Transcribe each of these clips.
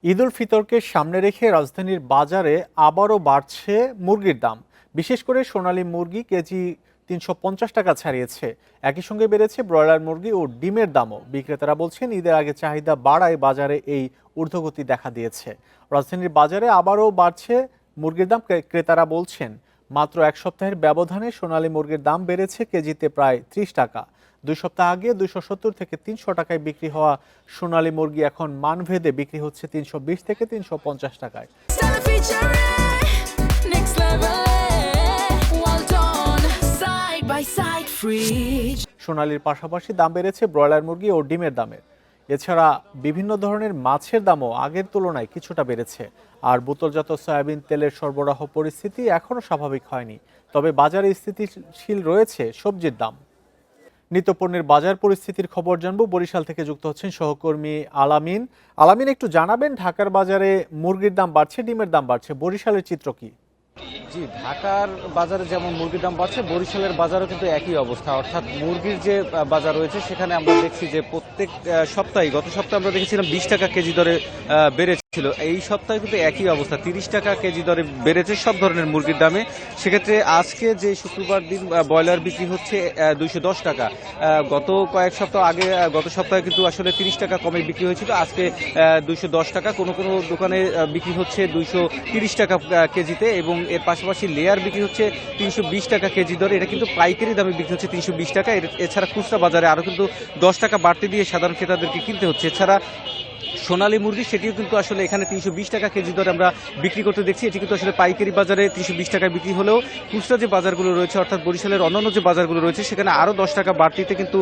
ঈদ উল ফিতরকে সামনে রেখে রাজধানীর বাজারে আবারও বাড়ছে মুরগির দাম। বিশেষ করে সোনালী মুরগি কেজি ৩৫০ টাকা ছাড়িয়েছে। একই সঙ্গে বেড়েছে ব্রয়লার মুরগি ও ডিমের দামও। বিক্রেতারা বলছেন ঈদের আগে চাহিদা বাড়ায় বাজারে এই ঊর্ধ্বগতি দেখা দিয়েছে। রাজধানীর বাজারে আবারও বাড়ছে মুরগির দাম। ক্রেতারা বলছেন মাত্র এক সপ্তাহের ব্যবধানে সোনালী মুরগির দাম বেড়েছে কেজিতে প্রায় ৩০ টাকা। ২ সপ্তাহ আগে ২৭০ থেকে ৩০০ টাকায় বিক্রি হওয়া সোনালী মুরগি এখন মানভেদে বিক্রি হচ্ছে ৩২০ থেকে ৩৫০ টাকায়। সোনালীর পাশাপাশি দাম বেড়েছে ব্রয়লার মুরগি ও ডিমের দামের। এছাড়া বিভিন্ন ধরনের মাছের দামও আগের তুলনায় কিছুটা বেড়েছে। আর বোতলজাত সয়াবিন তেলের সরবরাহ পরিস্থিতি এখনও স্বাভাবিক হয়নি। তবে বাজারে স্থিতিশীল রয়েছে সবজির দাম। নিত্যপণ্যের বাজার পরিস্থিতির খবর জানবো। বরিশাল থেকে যুক্ত হচ্ছেন সহকর্মী আলামিন। আলামিন, একটু জানাবেন, ঢাকার বাজারে মুরগির দাম বাড়ছে, ডিমের দাম বাড়ছে, বরিশালের চিত্র কি? জি, ঢাকার বাজারে যেমন মুরগির দাম বাড়ছে, বরিশালের বাজারও কিন্তু একই অবস্থা। অর্থাৎ মুরগির যে বাজার রয়েছে সেখানে আমরা দেখছি যে প্রত্যেক সপ্তাহে, গত সপ্তাহে আমরা দেখেছিলাম 20 টাকা কেজি দরে বেড়েছিল। এই সপ্তাহে কিন্তু একই অবস্থা, 30 টাকা কেজি দরে বেড়েছে সব ধরনের মুরগির দামে। সেক্ষেত্রে আজকে যে শুক্রবার দিন ব্রয়লার বিক্রি হচ্ছে 210 টাকা। গত কয়েক সপ্তাহ আগে, গত সপ্তাহে কিন্তু আসলে 30 টাকা কমে বিক্রি হয়েছিল। আজকে 210 টাকা, কোনো কোনো দোকানে বিক্রি হচ্ছে 230 টাকা কেজিতে, এবং এর পাশাপাশি লেয়ার বিক্রি হচ্ছে 320 টাকা কেজি দরে। এটা কিন্তু পাইকারি দামে বিক্রি হচ্ছে 320 টাকা। এছাড়া খুচরা বাজারে আরো কিন্তু 10 টাকা বাড়তি দিয়ে সাধারণ ক্রেতাদেরকে কিনতে হচ্ছে। এছাড়া সোনালী মুরগি, সেটিও কিন্তু আসলে এখানে 320 টাকা কেজি দরে আমরা বিক্রি করতে দেখছি। এটি কিন্তু আসলে পাইকারি বাজারে 320 টাকায় বিক্রি হলেও খুচরা যে বাজারগুলো রয়েছে, অর্থাৎ বরিশালের অন্যান্য যে বাজারগুলো রয়েছে, সেখানে আরও 10 টাকা বাড়তিতে কিন্তু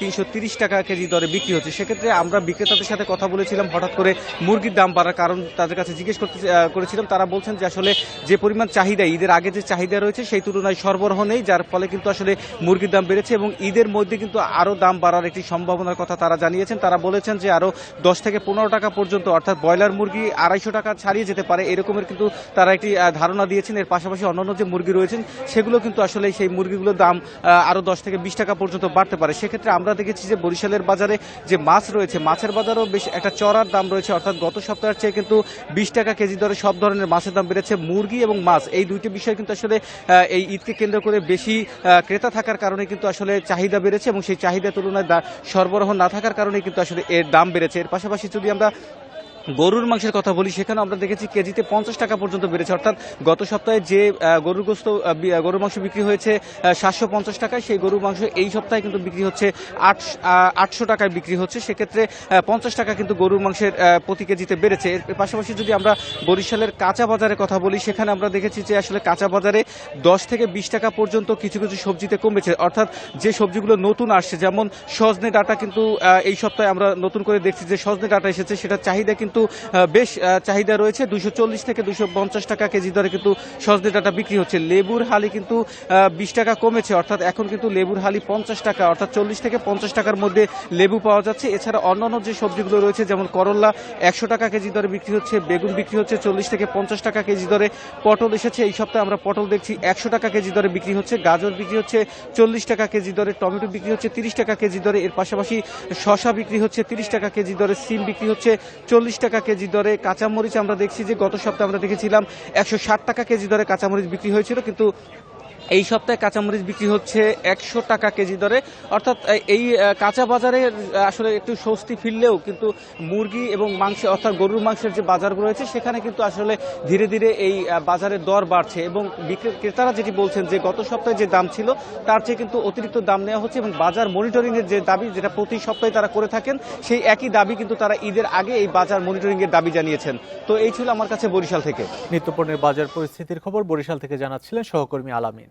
330 টাকা কেজি দরে বিক্রি হচ্ছে। সেক্ষেত্রে আমরা বিক্রেতাদের সাথে কথা বলেছিলাম, হঠাৎ করে মুরগির দাম বাড়ার কারণ তাদের কাছে জিজ্ঞেস করেছিলাম। তারা বলছেন যে আসলে যে পরিমাণ চাহিদা, ঈদের আগে যে চাহিদা রয়েছে সেই তুলনায় সরবরাহ নেই, যার ফলে কিন্তু আসলে মুরগির দাম বেড়েছে, এবং ঈদের মধ্যে কিন্তু আরও দাম বাড়ার একটি সম্ভাবনার কথা তারা জানিয়েছেন। তারা বলেছেন যে আরও 10 থেকে 15 টাকা পর্যন্ত, অর্থাৎ ব্রয়লার মুরগি 250 টাকা ছাড়িয়ে যেতে পারে, এরকমের কিন্তু তারা একটি ধারণা দিয়েছেন। এর পাশাপাশি অন্যান্য যে মুরগি রয়েছেন সেগুলো কিন্তু আসলে সেই মুরগিগুলোর দাম আরো 10 থেকে 20 টাকা পর্যন্ত বাড়তে পারে। সেক্ষেত্রে আমরা দেখেছি যে বরিশালের বাজারে যে মাছ রয়েছে, মাছের বাজারও বেশ একটা চড়ার দাম রয়েছে। অর্থাৎ গত সপ্তাহের চেয়ে কিন্তু 20 টাকা কেজি দরে সব ধরনের মাছের দাম বেড়েছে। মুরগি এবং মাছ, এই দুইটি বিষয় কিন্তু আসলে এই ঈদকে কেন্দ্র করে বেশি ক্রেতা থাকার কারণে কিন্তু আসলে চাহিদা বেড়েছে, এবং সেই চাহিদার তুলনায় সরবরাহ না থাকার কারণে কিন্তু আসলে এর দাম বেড়েছে। এর পাশাপাশি যদি আমরা গরুর মাংসের কথা বলি, সেখানে আমরা দেখেছি কেজিতে 50 টাকা পর্যন্ত বেড়েছে। অর্থাৎ গত সপ্তাহে যে গরুর মাংস বিক্রি হয়েছে 750 টাকায়, সেই গরুর মাংস এই সপ্তাহে কিন্তু বিক্রি হচ্ছে 800 টাকায় বিক্রি হচ্ছে। সেক্ষেত্রে 50 টাকা কিন্তু গরুর মাংসের প্রতি কেজিতে বেড়েছে। এর পাশাপাশি যদি আমরা বরিশালের কাঁচা বাজারের কথা বলি, সেখানে আমরা দেখেছি যে আসলে কাঁচা বাজারে 10 থেকে 20 টাকা পর্যন্ত কিছু কিছু সবজিতে কমেছে। অর্থাৎ যে সবজিগুলো নতুন আসছে, যেমন সজনে ডাঁটা, কিন্তু এই সপ্তাহে আমরা নতুন করে দেখছি যে সজনে ডাঁটা এসেছে, সেটার চাহিদা কিন্তু বেশ চাহিদা রয়েছে। 240 থেকে 250 টাকা কেজি দরে কিন্তু সজনে ডাঁটা বিক্রি হচ্ছে। লেবুর হালি কিন্তু 20 টাকা কমেছে, অর্থাৎ এখন কিন্তু লেবুর হালি 50 টাকা, অর্থাৎ 40 থেকে 50 টাকার মধ্যে লেবু পাওয়া যাচ্ছে। এছাড়া অন্যান্য যে সবজিগুলো রয়েছে, যেমন করল্লা 100 টাকা কেজি দরে বিক্রি হচ্ছে, বেগুন বিক্রি হচ্ছে 40 থেকে 50 টাকা কেজি দরে, পটল এসেছে এই সপ্তাহে আমরা পটল দেখছি 100 টাকা কেজি দরে বিক্রি হচ্ছে, গাজর বিক্রি হচ্ছে 40 টাকা কেজি দরে, টমেটো বিক্রি হচ্ছে 30 টাকা কেজি দরে। এর পাশাপাশি শসা বিক্রি হচ্ছে 30 টাকা কেজি দরে, সিম বিক্রি হচ্ছে 40 টাকা কেজি দরে। কাঁচামরিচ আমরা দেখছি যে গত সপ্তাহে আমরা দেখেছিলাম 160 টাকা কেজি দরে কাঁচামরিচ বিক্রি হয়েছিল, কিন্তু এই সপ্তাহে কাঁচামরিচ বিক্রি হচ্ছে 100 টাকা কেজি দরে। অর্থাৎ এই কাঁচা বাজারে আসলে একটু স্বস্তি ফিরলেও কিন্তু মুরগি এবং মাংস, অর্থাৎ গরুর মাংসের যে বাজারগুলো রয়েছে, সেখানে কিন্তু আসলে ধীরে ধীরে এই বাজারের দর বাড়ছে, এবং ক্রেতারা যেটি বলছেন যে গত সপ্তাহে যে দাম ছিল তার চেয়ে কিন্তু অতিরিক্ত দাম নেওয়া হচ্ছে, এবং বাজার মনিটরিং এর যে দাবি, যেটা প্রতি সপ্তাহে তারা করে থাকেন, সেই একই দাবি কিন্তু তারা ঈদের আগে এই বাজার মনিটরিং এর দাবি জানিয়েছেন। তো এই ছিল আমার কাছে বরিশাল থেকে নিত্যপণ্যের বাজার পরিস্থিতির খবর বরিশাল থেকে জানাচ্ছিলেন সহকর্মী আলামিন।